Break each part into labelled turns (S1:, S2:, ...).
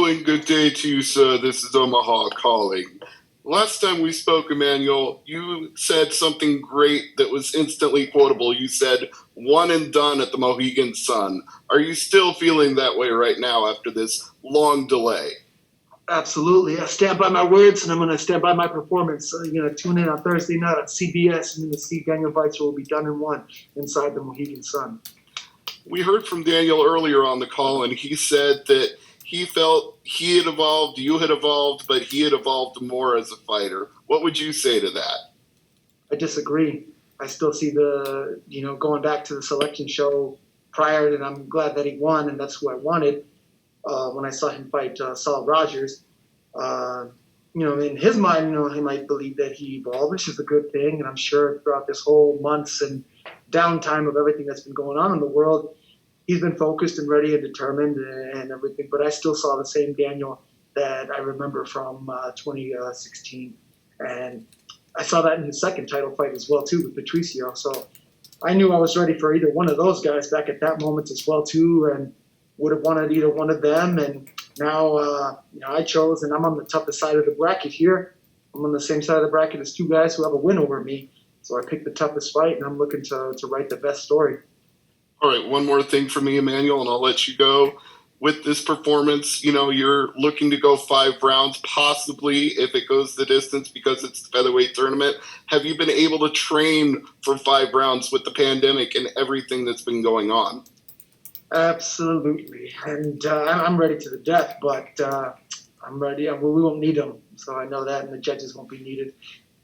S1: and good day to you, sir. This is Omaha calling. Last time we spoke, Emmanuel, you said something great that was instantly quotable. You said, one and done at the Mohegan Sun. Are you still feeling that way right now after this long delay?
S2: Absolutely. I stand by my words, and I'm going to stand by my performance. You're going to tune in on Thursday night on CBS, and you're going to see Daniel Weitzer will be done and one inside the Mohegan Sun.
S1: We heard from Daniel earlier on the call, and he said that he felt he had evolved, you had evolved, but he had evolved more as a fighter. What would you say to that?
S2: I disagree. I still see going back to the selection show prior, and I'm glad that he won, and that's who I wanted. When I saw him fight Saul Rogers, in his mind, he might believe that he evolved, which is a good thing. And I'm sure throughout this whole months and downtime of everything that's been going on in the world, he's been focused and ready and determined and everything. But I still saw the same Daniel that I remember from 2016. And I saw that in his second title fight as well, too, with Patricio. So I knew I was ready for either one of those guys back at that moment as well, too, and would have wanted either one of them. And now, I chose, and I'm on the toughest side of the bracket here. I'm on the same side of the bracket as two guys who have a win over me. So I picked the toughest fight, and I'm looking to write the best story.
S1: All right, one more thing for me, Emmanuel, and I'll let you go. With this performance, you're looking to go 5 rounds, possibly if it goes the distance because it's the featherweight tournament. Have you been able to train for 5 rounds with the pandemic and everything that's been going on?
S2: Absolutely, and I'm ready to the death, but I'm ready. We won't need them, so I know that, and the judges won't be needed.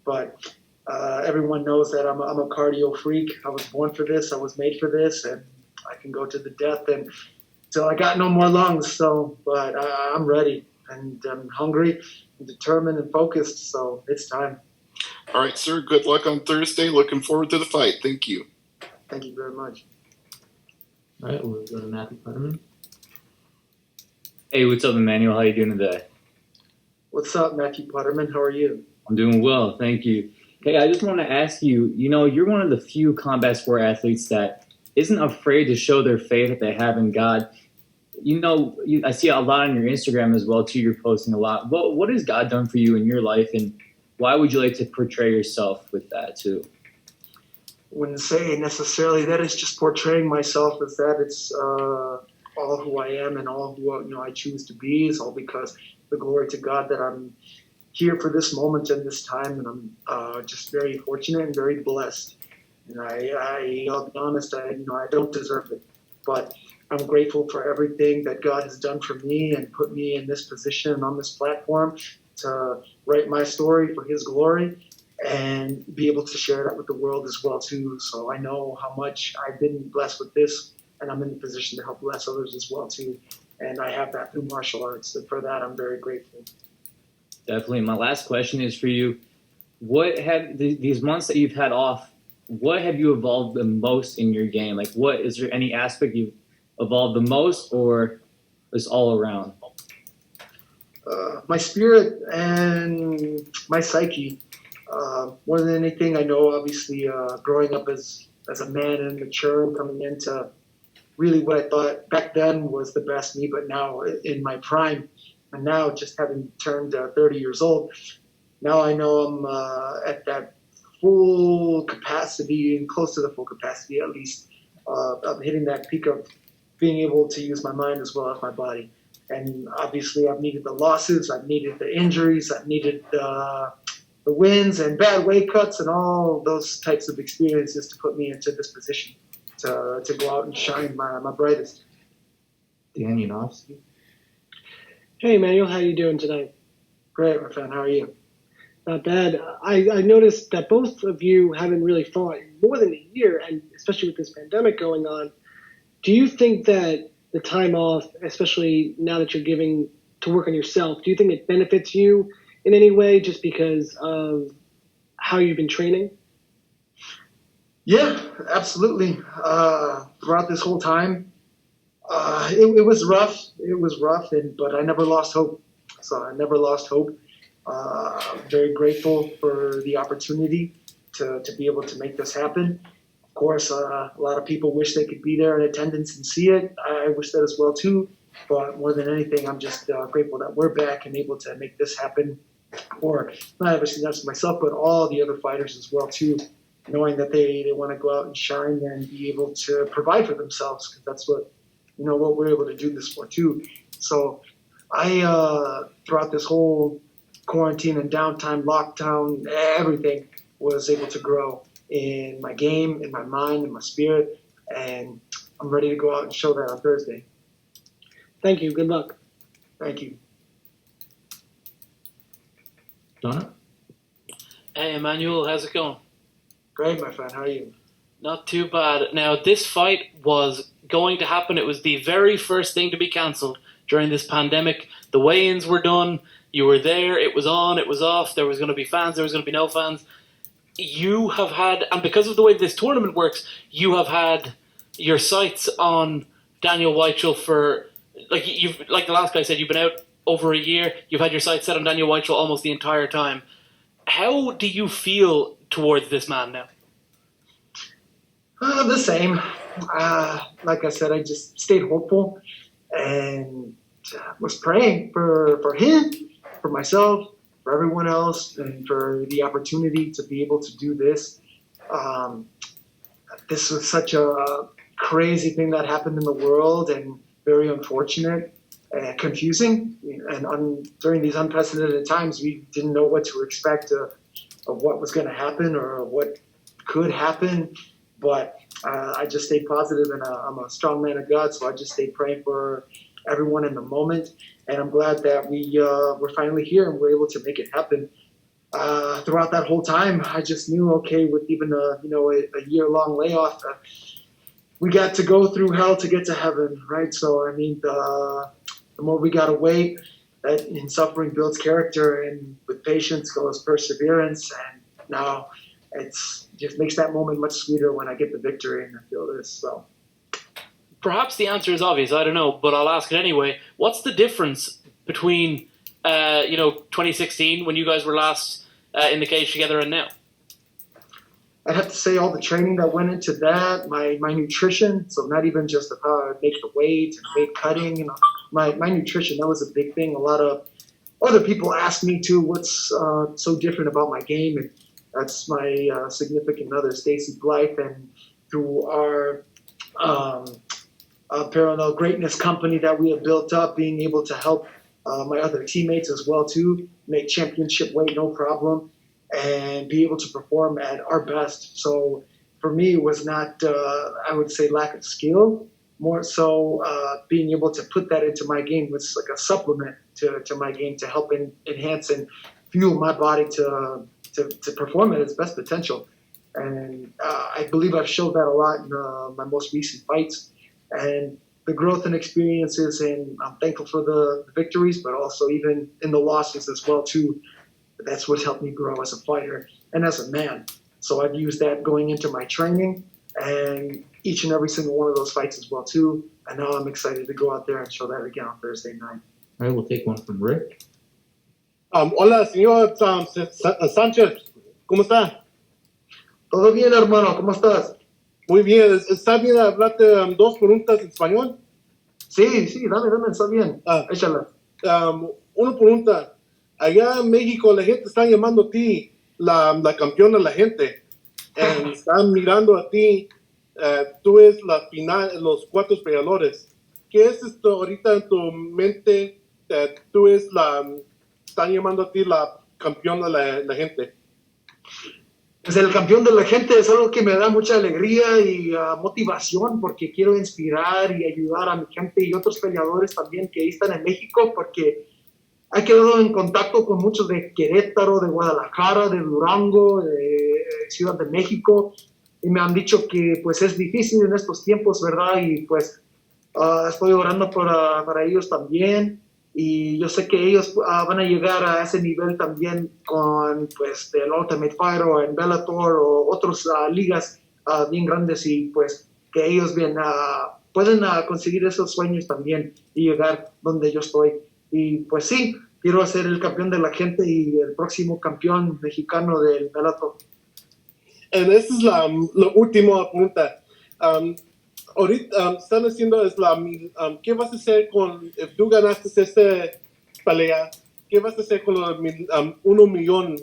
S2: But everyone knows that I'm a cardio freak. I was born for this. I was made for this, and I can go to the death and till I got no more lungs. So, but I'm ready, and I'm hungry, and determined, and focused. So it's time.
S1: All right, sir. Good luck on Thursday. Looking forward to the fight. Thank you.
S2: Thank you very much.
S3: All right, we'll go to Matthew Putterman. Hey, what's up, Emmanuel? How you doing today?
S2: What's up, Matthew Putterman? How are you?
S3: I'm doing well, thank you. Hey, I just want to ask you, you're one of the few combat sport athletes that isn't afraid to show their faith that they have in God. I see a lot on your Instagram as well, too. You're posting a lot. What has God done for you in your life, and why would you like to portray yourself with that, too?
S2: Wouldn't say necessarily that it's just portraying myself as that. It's all who I am and all who I choose to be is all because the glory to God that I'm here for this moment and this time, and I'm just very fortunate and very blessed. And I'll be honest, I don't deserve it, but I'm grateful for everything that God has done for me and put me in this position and on this platform to write my story for His glory and be able to share that with the world as well, too. So I know how much I've been blessed with this, and I'm in the position to help bless others as well, too. And I have that through martial arts, and for that, I'm very grateful.
S3: Definitely. My last question is for you. What have these months that you've had off, what have you evolved the most in your game? Like, is there any aspect you've evolved the most, or is all around?
S2: My spirit and my psyche. More than anything, I know obviously growing up as a man and mature and coming into really what I thought back then was the best me, but now in my prime, and now just having turned 30 years old, now I know I'm at that full capacity and close to the full capacity at least of hitting that peak of being able to use my mind as well as my body. And obviously I've needed the losses, I've needed the injuries, I've needed the wins and bad weight cuts and all those types of experiences to put me into this position to go out and shine my brightest.
S3: Dan Yanofsky.
S4: Hey, Emmanuel, how you doing tonight?
S2: Great, my friend. How are you?
S4: Not bad. I noticed that both of you haven't really fought in more than a year, and especially with this pandemic going on. Do you think that the time off, especially now that you're giving to work on yourself, do you think it benefits you in any way just because of how you've been training?
S2: Yeah, absolutely. Throughout this whole time, it was rough. It was rough, but I never lost hope. So I never lost hope. I'm very grateful for the opportunity to be able to make this happen. Of course, a lot of people wish they could be there in attendance and see it. I wish that as well, too. But more than anything, I'm just grateful that we're back and able to make this happen for not obviously not just myself, but all the other fighters as well too, knowing that they want to go out and shine and be able to provide for themselves, because that's what what we're able to do this for too. So I throughout this whole quarantine and downtime, lockdown, everything was able to grow in my game, in my mind, in my spirit, and I'm ready to go out and show that on Thursday.
S4: Thank you. Good luck.
S2: Thank you.
S3: Donna?
S5: Hey, Emmanuel, how's it going?
S2: Great, my friend. How are you?
S5: Not too bad. Now, this fight was going to happen. It was the very first thing to be cancelled during this pandemic. The weigh-ins were done. You were there. It was on. It was off. There was going to be fans. There was going to be no fans. You have had, and because of the way this tournament works, you have had your sights on Daniel Weichel for, like the last guy said, you've been out over a year. You've had your sights set on Daniel Weichel almost the entire time. How do you feel towards this man now?
S2: The same. Like I said, I just stayed hopeful and was praying for him, for myself, for everyone else, and for the opportunity to be able to do this. This was such a crazy thing that happened in the world, and very unfortunate and confusing. And during these unprecedented times, we didn't know what to expect of what was going to happen or what could happen. But I just stayed positive, and I'm a strong man of God, so I just stayed praying for everyone in the moment. And I'm glad that we're finally here and we're able to make it happen. Throughout that whole time, I just knew, okay, with even a year-long layoff, we got to go through hell to get to heaven, right? So, I mean, the more we got to wait, that in suffering builds character, and with patience goes perseverance. And now it's just makes that moment much sweeter when I get the victory and I feel this. So
S5: Perhaps the answer is obvious. I don't know, but I'll ask it anyway. What's the difference between 2016 when you guys were last in the cage together and now?
S2: I'd have to say all the training that went into that, my nutrition, so not even just of how I make the weight and weight cutting, my nutrition, that was a big thing. A lot of other people ask me too, what's so different about my game, and that's my significant other, Stacy Blythe, and through our Parallel Greatness company that we have built up, being able to help my other teammates as well too, make championship weight no problem, and be able to perform at our best. So for me, it was not, I would say, lack of skill, more so being able to put that into my game was like a supplement to my game to help enhance and fuel my body to perform at its best potential. And I believe I've showed that a lot in my most recent fights. And the growth and experiences, and I'm thankful for the victories, but also even in the losses as well too. That's what's helped me grow as a fighter and as a man. So I've used that going into my training and each and every single one of those fights as well too. And now I'm excited to go out there and show that again on Thursday night.
S3: All right, we'll take one from Rick.
S6: Hola, señor Sanchez. ¿Cómo está?
S2: Todo bien, hermano. ¿Cómo estás?
S6: Muy bien. ¿Está bien hablarte dos preguntas en español?
S2: Sí, dame, está bien. Échala.
S6: Una pregunta. Allá en México la gente está llamando a ti la campeona de la gente. Están mirando a ti. Tú eres la final, los cuatro peleadores. ¿Qué es esto ahorita en tu mente? Tú eres están llamando a ti la campeona de la gente.
S2: Pues el campeón de la gente es algo que me da mucha alegría y motivación, porque quiero inspirar y ayudar a mi gente y otros peleadores también que ahí están en México, porque he quedado en contacto con muchos de Querétaro, de Guadalajara, de Durango, de Ciudad de México, y me han dicho que pues es difícil en estos tiempos, ¿verdad? Y pues estoy orando para ellos también, y yo sé que ellos van a llegar a ese nivel también con pues el Ultimate Fighter o en Bellator o otras ligas bien grandes, y pues que ellos pueden conseguir esos sueños también y llegar donde yo estoy. Y pues sí, quiero ser el campeón de la gente y el próximo campeón mexicano del Bellator.
S6: Esa es la última pregunta. ahorita están haciendo es ¿qué vas a hacer con, if tú ganaste esta pelea, qué vas a hacer con los $1 million?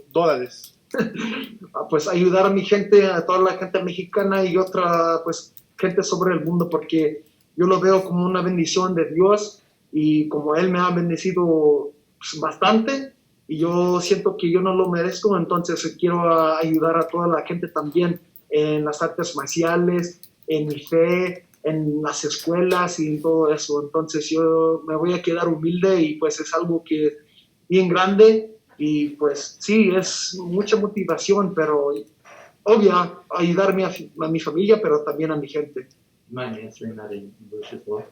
S2: Pues ayudar a mi gente, a toda la gente mexicana y otra pues gente sobre el mundo, porque yo lo veo como una bendición de Dios y como Él me ha bendecido pues, bastante y yo siento que yo no lo merezco, entonces quiero ayudar a toda la gente también en las artes marciales, en mi fe, en las escuelas y en todo eso. Entonces yo me voy a quedar humilde y pues es algo que es bien grande y pues sí, es mucha motivación, pero obvio, ayudarme a mi familia, pero también a mi gente.
S3: Mind answering that in English as well?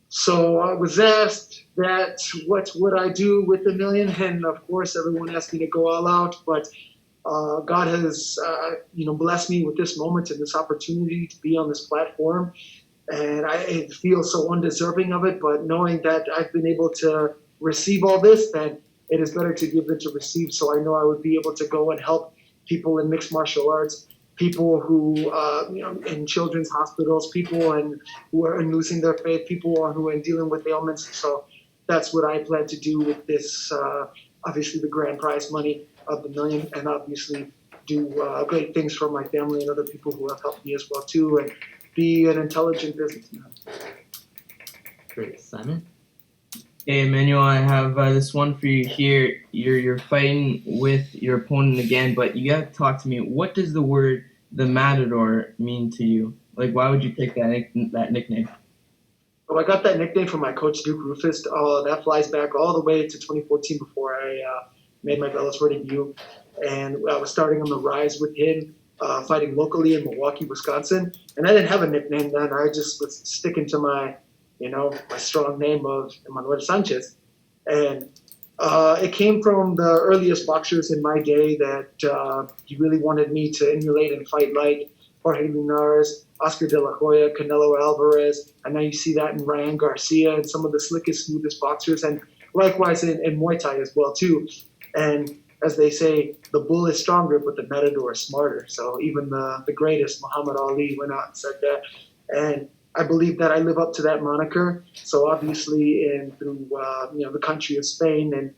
S2: So I was asked that what would I do with the million, and of course everyone asked me to go all out, but God has blessed me with this moment and this opportunity to be on this platform, and I feel so undeserving of it, but knowing that I've been able to receive all this, then it is better to give than to receive. So I know I would be able to go and help people in mixed martial arts, people who, in children's hospitals, people who are losing their faith, people who are dealing with ailments. So that's what I plan to do with this, obviously the grand prize money of the million, and obviously do great things for my family and other people who have helped me as well too, and be an intelligent businessman.
S3: Great. Simon?
S7: Hey, Emmanuel, I have this one for you here. You're fighting with your opponent again, but you got to talk to me. What does the word the Matador mean to you? Like, why would you pick that nickname?
S2: Well, I got that nickname from my coach, Duke Rufus. That flies back all the way to 2014 before I made my Bellator debut. And I was starting on the rise with him, fighting locally in Milwaukee, Wisconsin. And I didn't have a nickname then. I just was sticking to my strong name of Emmanuel Sanchez. And it came from the earliest boxers in my day that he really wanted me to emulate and fight like Jorge Linares, Oscar De La Hoya, Canelo Alvarez, and now you see that in Ryan Garcia and some of the slickest, smoothest boxers, and likewise in Muay Thai as well too. And as they say, the bull is stronger, but the matador is smarter. So even the greatest, Muhammad Ali, went out and said that. And I believe that I live up to that moniker. So obviously, through the country of Spain, and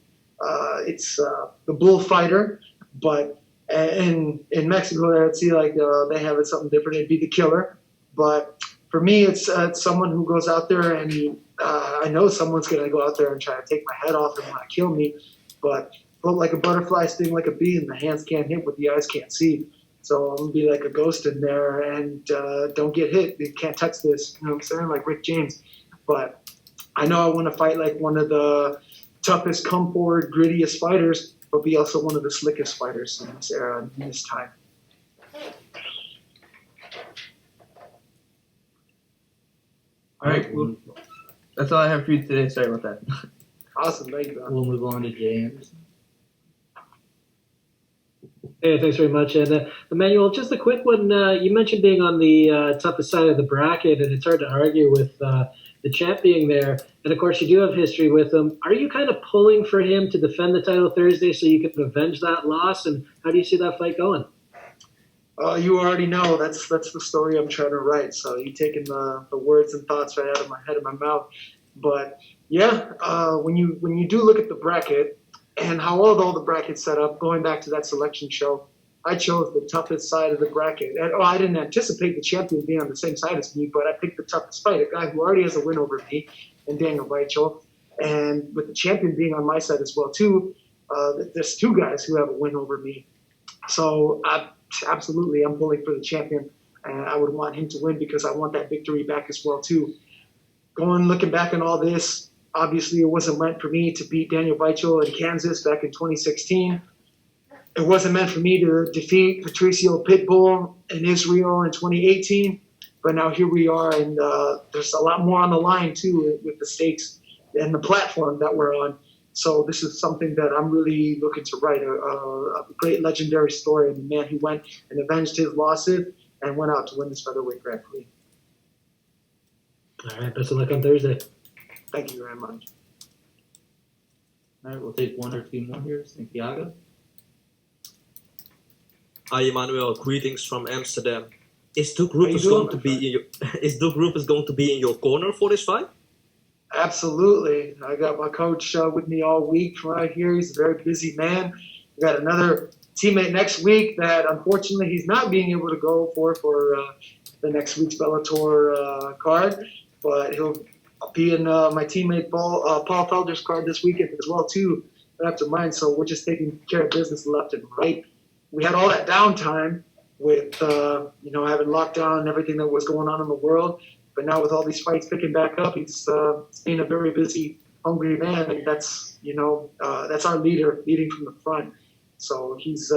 S2: it's the bullfighter, but in Mexico, I'd see like they have it something different. It'd be the killer. But for me, it's someone who goes out there and I know someone's going to go out there and try to take my head off and want to kill me. But like a butterfly, sting like a bee, and the hands can't hit what the eyes can't see. So I'm going to be like a ghost in there and don't get hit. You can't touch this. You know what I'm saying? Like Rick James. But I know I want to fight like one of the toughest, come forward, grittiest fighters, but be also one of the slickest fighters in this era, in this time.
S7: All right, well, that's all I have for you today. Sorry about that.
S2: Awesome, thank you, man.
S3: We'll move on to Jay Anderson.
S4: Hey, thanks very much. And Emmanuel, just a quick one. You mentioned being on the toughest side of the bracket, and it's hard to argue with the champ being there. And of course, you do have history with him. Are you kind of pulling for him to defend the title Thursday so you can avenge that loss? And how do you see that fight going?
S2: You already know that's the story I'm trying to write. So you're taking the words and thoughts right out of my head and my mouth. But yeah, when you do look at the bracket and how all the brackets set up, going back to that selection show, I chose the toughest side of the bracket. And I didn't anticipate the champion being on the same side as me, but I picked the toughest fight, a guy who already has a win over me, and Daniel Weichel. And with the champion being on my side as well too, there's two guys who have a win over me. So absolutely, I'm pulling for the champion, and I would want him to win because I want that victory back as well too. Looking back on all this, obviously it wasn't meant for me to beat Daniel Weichel in Kansas back in 2016. It wasn't meant for me to defeat Patricio Pitbull in Israel in 2018. But now here we are, and there's a lot more on the line too with the stakes and the platform that we're on. So this is something that I'm really looking to write, a great legendary story of the man who went and avenged his losses and went out to win this featherweight Grand Prix.
S4: All right, best of luck on Thursday.
S2: Thank you very much.
S3: All right, we'll take one or two more here. Santiago.
S8: Hi, Emmanuel. Greetings from Amsterdam. Is Duke
S2: How
S8: Roop
S2: you
S8: is
S2: doing,
S8: going to
S2: my
S8: be
S2: friend?
S8: in your, is Duke Roop is going to be in your corner for this fight?
S2: Absolutely. I got my coach with me all week right here. He's a very busy man. We got another teammate next week that unfortunately he's not being able to go for the next week's Bellator card, but he'll be in my teammate Paul Felder's card this weekend as well too, after mine. So we're just taking care of business left and right. We had all that downtime with having lockdown and everything that was going on in the world. But now with all these fights picking back up, he's being a very busy, hungry man, and that's our leader, leading from the front. So he's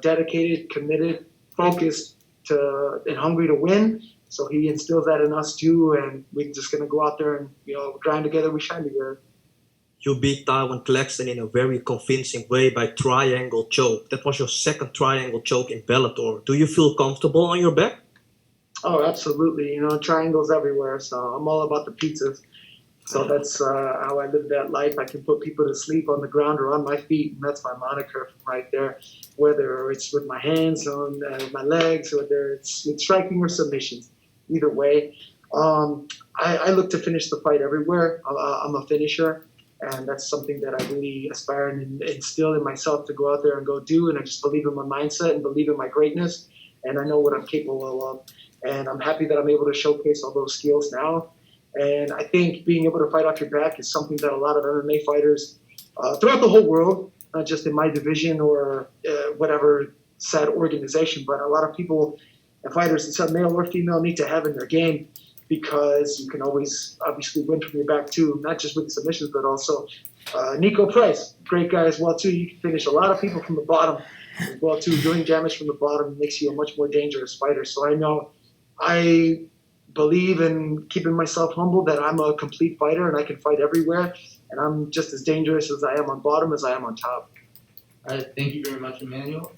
S2: dedicated, committed, focused and hungry to win. So he instills that in us too, and we're just gonna go out there and grind together, we shine together.
S8: You beat Tywin Claxton in a very convincing way by triangle choke. That was your second triangle choke in Bellator. Do you feel comfortable on your back?
S2: Oh, absolutely. Triangles everywhere. So I'm all about the pizzas. So that's how I live that life. I can put people to sleep on the ground or on my feet, and that's my moniker right there. Whether it's with my hands, on my legs, whether it's with striking or submissions. Either way, I look to finish the fight everywhere. I'm a finisher, and that's something that I really aspire and instill in myself to go out there and go do. And I just believe in my mindset and believe in my greatness, and I know what I'm capable of. And I'm happy that I'm able to showcase all those skills now. And I think being able to fight off your back is something that a lot of MMA fighters throughout the whole world, not just in my division or whatever said organization, but a lot of people and fighters, male or female, need to have in their game, because you can always obviously win from your back too, not just with submissions, but also Nico Price, great guy as well too. You can finish a lot of people from the bottom as well too. Doing damage from the bottom makes you a much more dangerous fighter. So I believe in keeping myself humble, that I'm a complete fighter and I can fight everywhere, and I'm just as dangerous as I am on bottom as I am on top.
S9: All right, thank you very much, Emmanuel.